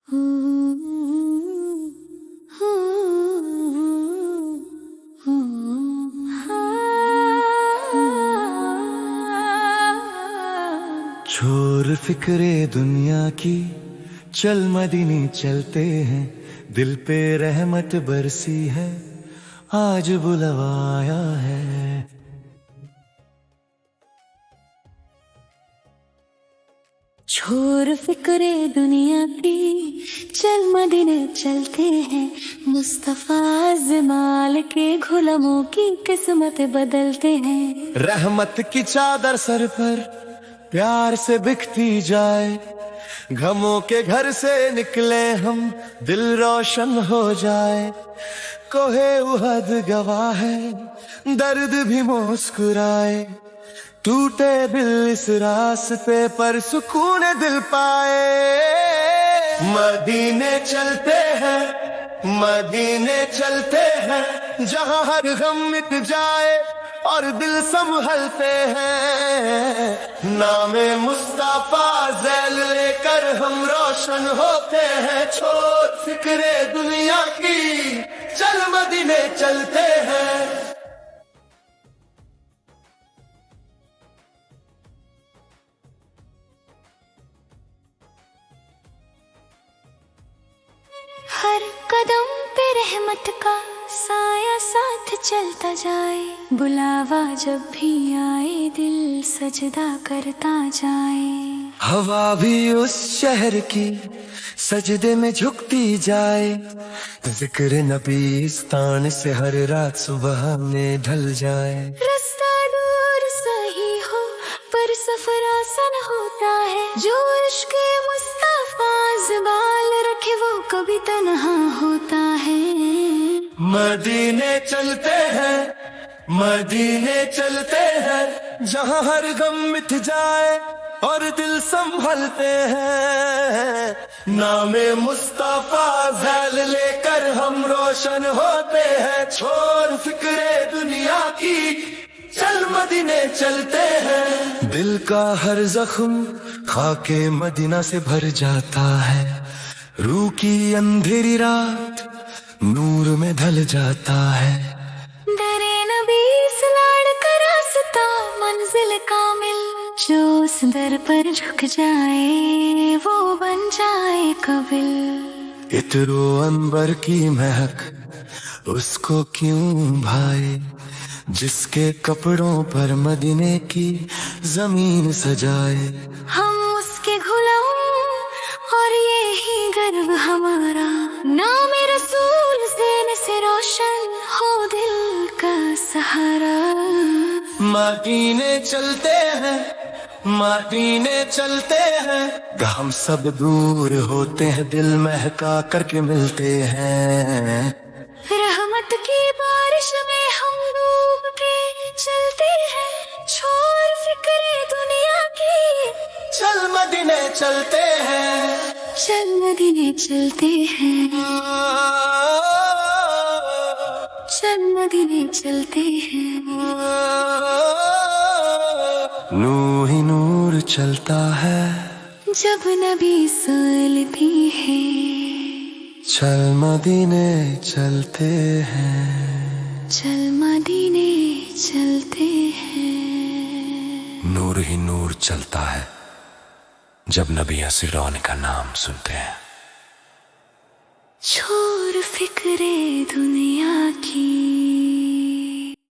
छोड़ फिक्रे दुनिया की, चल मदीने चलते हैं। दिल पे रहमत बरसी है, आज बुलवाया है। छोड़ फिक्रे दुनिया की, चल मदीने चलते हैं। मुस्तफा जमाल के गुलामों की किस्मत बदलते हैं। रहमत की चादर सर पर प्यार से बिखती जाए, गमों के घर से निकले हम, दिल रोशन हो जाए। कोहे उहद गवाह है, दर्द भी मुस्कुराए। टूटे दिल इस रास्ते पर सुकून दिल पाए। मदीने चलते हैं, मदीने चलते हैं, जहां हर गम मिट जाए और दिल संभलते हैं। नामे मुस्तफा ज़ैल लेकर हम रोशन होते हैं। छोड़ फिक्रे दुनिया की, चल मदीने चलते हैं। हर कदम पे रहमत का साया साथ चलता जाए। बुलावा जब भी आए, दिल सजदा करता जाए। हवा भी उस शहर की सजदे में झुकती जाए। जिक्र नबी इस तान से हर रात सुबह में ढल जाए। रास्ता दूर सही हो पर सफर आसान होता है। जो इश्क़ मुस्तफा ज़बाल रखे वो कभी तन्हा होता है। मदीने चलते हैं, मदीने चलते हैं, जहां हर गम मिट जाए और दिल संभलते हैं। नामे मुस्तफा ज़ैल लेकर हम रोशन होते हैं। छोड़ फिक्रे दुनिया की, चल मदीने चलते हैं। दिल का हर जख्म खाके मदीना से भर जाता है। रूह की अंधेरी रात नूर में ढल जाता है। दरे नबी सलाड़ का रास्ता मंजिल कामिल। जो उस दर पर झुक जाए वो बन जाए कबिल। इत्रो अंबर की महक उसको क्यों भाए, जिसके कपड़ों पर मदीने की जमीन सजाए। हम उसके गुलाम और ये ही गर्व हमारा। नाम रसूल ज़ैन से रोशन हो दिल का सहारा। मदीने चलते हैं, मदीने चलते हैं, हम सब दूर होते हैं, दिल महका करके मिलते हैं। रहमत की बारिश में हम डूब के चलते हैं। छोड़ फिक्रे दुनिया की, चल मदीने चलते हैं। चल मदीने चलते हैं। चल मदीने चलते हैं। नूर ही नूर चलता है, जब नबी सुलती है। चल मदीने चलते हैं। चल मदीने चलते हैं। नूर ही नूर चलता है, जब नबी सिरौन का नाम सुनते हैं। छोड़ फिक्रे दुनिया